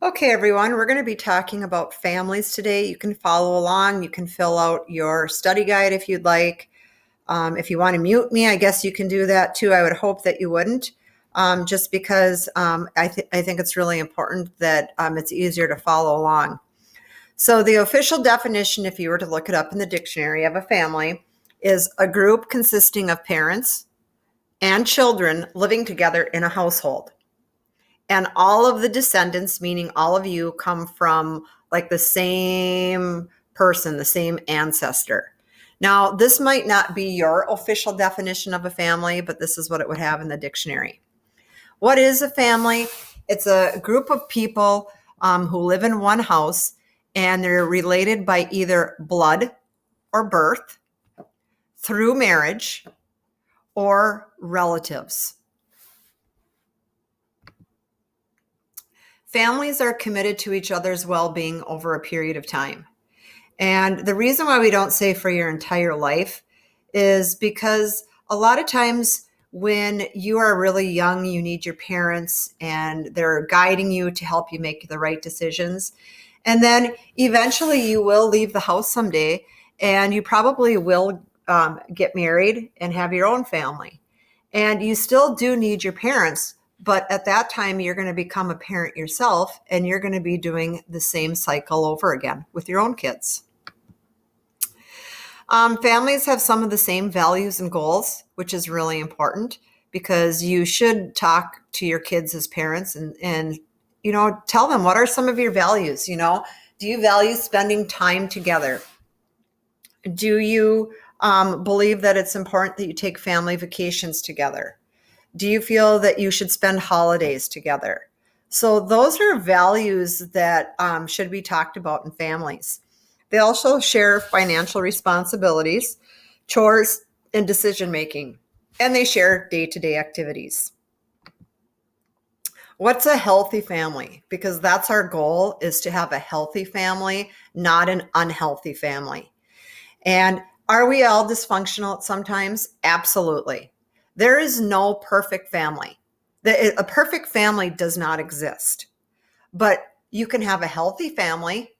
Okay, everyone, we're going to be talking about families today. You can follow along. You can fill out your study guide if you'd like. If you want to mute me, I guess you can do that too. I would hope that you wouldn't, just because I think it's really important that it's easier to follow along. So, the official definition, if you were to look it up in the dictionary of a family, is a group consisting of parents and children living together in a household. And all of the descendants, meaning all of you, come from like the same person, the same ancestor. Now, this might not be your official definition of a family, but this is what it would have in the dictionary. What is a family? It's a group of people who live in one house, and they're related by either blood or birth, through marriage, or relatives. Families are committed to each other's well-being over a period of time. And the reason why we don't say for your entire life is because a lot of times when you are really young, you need your parents and they're guiding you to help you make the right decisions. And then eventually you will leave the house someday and you probably will get married and have your own family. And you still do need your parents, but at that time, you're going to become a parent yourself and you're going to be doing the same cycle over again with your own kids. Families have some of the same values and goals, which is really important because you should talk to your kids as parents and tell them what are some of your values. Do you value spending time together? Do you believe that it's important that you take family vacations together? Do you feel that you should spend holidays together? So those are values that should be talked about in families. They also share financial responsibilities, chores, and decision making, and they share day-to-day activities. What's a healthy family? Because that's our goal, is to have a healthy family, not an unhealthy family. And are we all dysfunctional sometimes? Absolutely. There is no perfect family. A perfect family does not exist, but you can have a healthy family.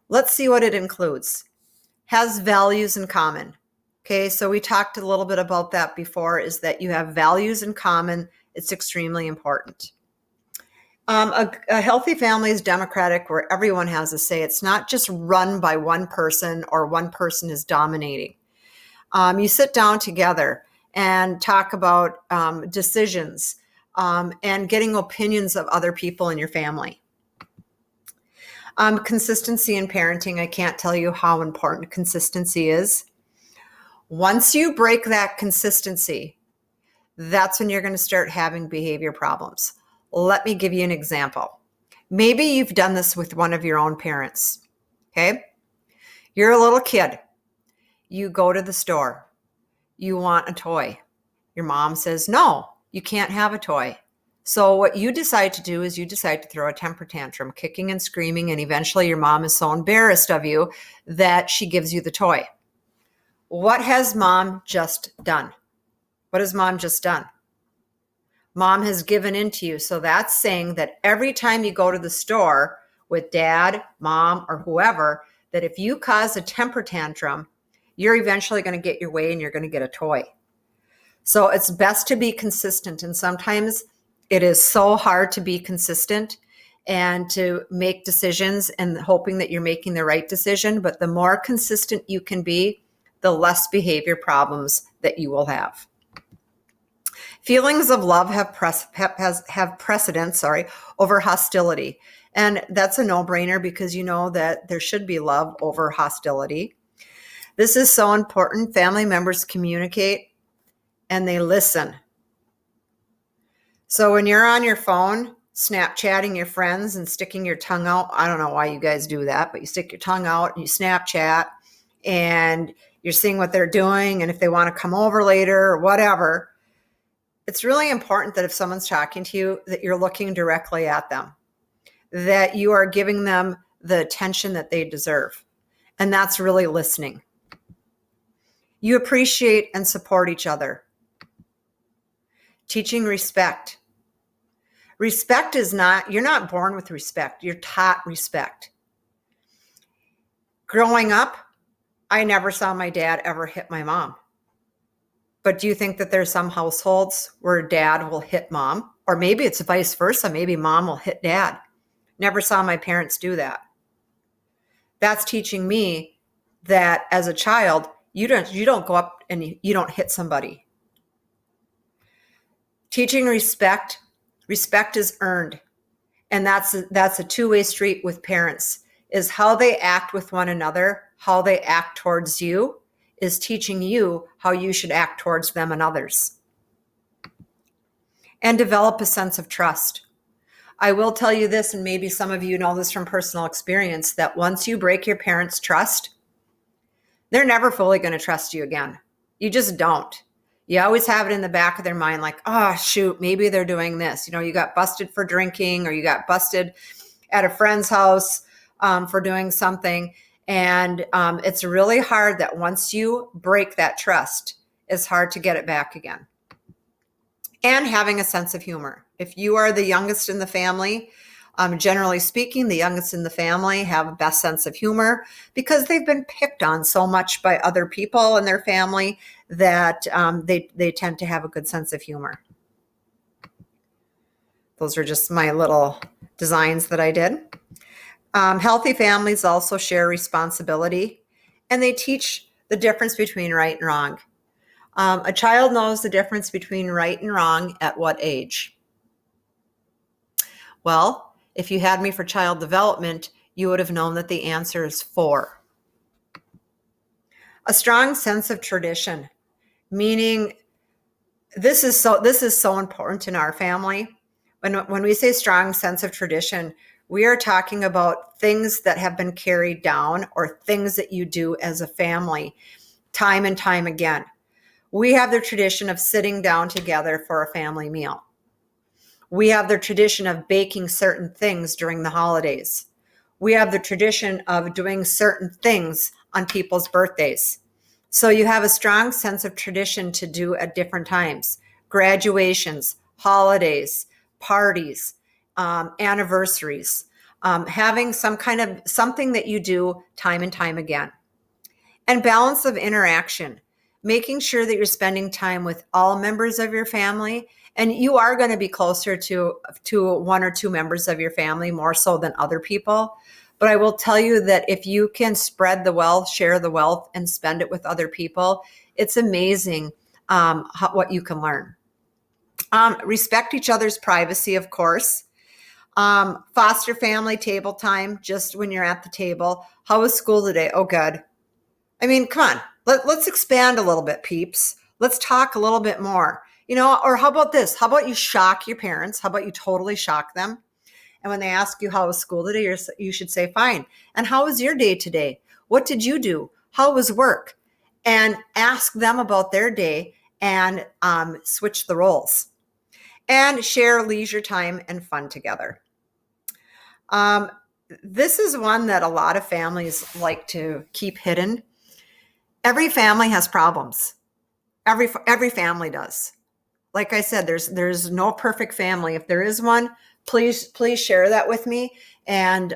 Let's see what it includes. Has values in common. Okay, so we talked a little bit about that before, is that you have values in common. It's extremely important. A healthy family is democratic, where everyone has a say. It's not just run by one person or one person is dominating. You sit down together and talk about decisions and getting opinions of other people in your family. Consistency in parenting. I can't tell you how important consistency is. Once you break that consistency, that's when you're going to start having behavior problems. Let me give you an example. Maybe you've done this with one of your own parents. Okay? You're a little kid. You go to the store. You want a toy. Your mom says, no, you can't have a toy. So what you decide to do is you decide to throw a temper tantrum, kicking and screaming, and eventually your mom is so embarrassed of you that she gives you the toy. What has mom just done? What has mom just done? Mom has given in to you. So that's saying that every time you go to the store with dad, mom, or whoever, that if you cause a temper tantrum, you're eventually going to get your way and you're going to get a toy. So it's best to be consistent. And sometimes it is so hard to be consistent and to make decisions and hoping that you're making the right decision. But the more consistent you can be, the less behavior problems that you will have. Feelings of love have precedence over hostility. And that's a no-brainer because you know that there should be love over hostility. This is so important. Family members communicate and they listen. So when you're on your phone, Snapchatting your friends and sticking your tongue out, I don't know why you guys do that, but you stick your tongue out and you Snapchat and you're seeing what they're doing and if they want to come over later or whatever. It's really important that if someone's talking to you, that you're looking directly at them, that you are giving them the attention that they deserve. And that's really listening. You appreciate and support each other. Teaching respect. Respect is not, you're not born with respect. You're taught respect. Growing up, I never saw my dad ever hit my mom. But do you think that there's some households where dad will hit mom? Or maybe it's vice versa. Maybe mom will hit dad. Never saw my parents do that. That's teaching me that as a child, you don't go up and you don't hit somebody. Teaching respect is earned. And that's a two-way street with parents, is how they act with one another, how they act towards you is teaching you how you should act towards them and others. And develop a sense of trust. I will tell you this, and maybe some of you know this from personal experience, that once you break your parents' trust, they're never fully going to trust you again. You just don't. You always have it in the back of their mind, like, oh, shoot, maybe they're doing this. You got busted for drinking, or you got busted at a friend's house for doing something. And it's really hard that once you break that trust, it's hard to get it back again. And having a sense of humor. If you are the youngest in the family, generally speaking, the youngest in the family have a best sense of humor because they've been picked on so much by other people in their family that they tend to have a good sense of humor. Those are just my little designs that I did. Healthy families also share responsibility, and they teach the difference between right and wrong. A child knows the difference between right and wrong at what age? Well, if you had me for child development, you would have known that the answer is 4. A strong sense of tradition, meaning this is so important in our family. When we say strong sense of tradition, we are talking about things that have been carried down or things that you do as a family time and time again. We have the tradition of sitting down together for a family meal. We have the tradition of baking certain things during the holidays. We have the tradition of doing certain things on people's birthdays. So you have a strong sense of tradition to do at different times. Graduations, holidays, parties, anniversaries, having something that you do time and time again. And balance of interaction, making sure that you're spending time with all members of your family. And you are going to be closer to 1 or 2 members of your family more so than other people. But I will tell you that if you can spread the wealth, share the wealth, and spend it with other people, it's amazing what you can learn. Respect each other's privacy, of course. Foster family table time, just when you're at the table. How was school today? Oh, good. I mean, come on. Let's expand a little bit, peeps. Let's talk a little bit more. Or how about this? How about you shock your parents? How about you totally shock them? And when they ask you how was school today, you should say, fine. And how was your day today? What did you do? How was work? And ask them about their day and switch the roles. And share leisure time and fun together. This is one that a lot of families like to keep hidden. Every family has problems. Every family does. Like I said, there's no perfect family. If there is one, please share that with me, and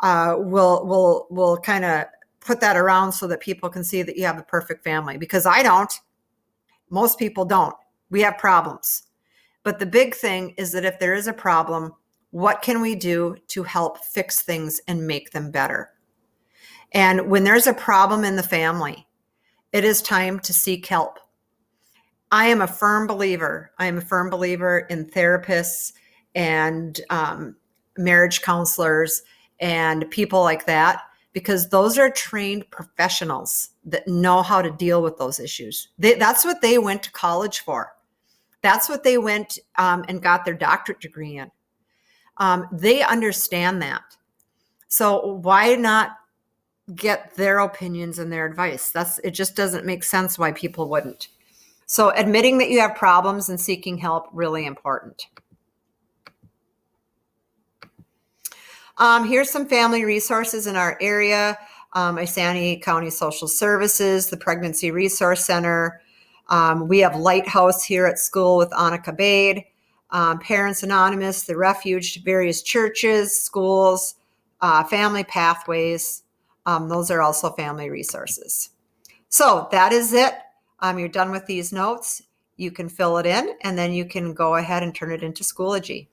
we'll kind of put that around so that people can see that you have a perfect family. Because I don't. Most people don't. We have problems. But the big thing is that if there is a problem, what can we do to help fix things and make them better? And when there's a problem in the family, it is time to seek help. I am a firm believer in therapists and marriage counselors and people like that, because those are trained professionals that know how to deal with those issues. That's what they went to college for. That's what they went and got their doctorate degree in. They understand that. So why not get their opinions and their advice? It just doesn't make sense why people wouldn't. So admitting that you have problems and seeking help, really important. Here's some family resources in our area. Isanti County Social Services, the Pregnancy Resource Center. We have Lighthouse here at school with Annika Bade. Parents Anonymous, The Refuge, various churches, schools, family pathways. Those are also family resources. So that is it. You're done with these notes. You can fill it in, and then you can go ahead and turn it into Schoology.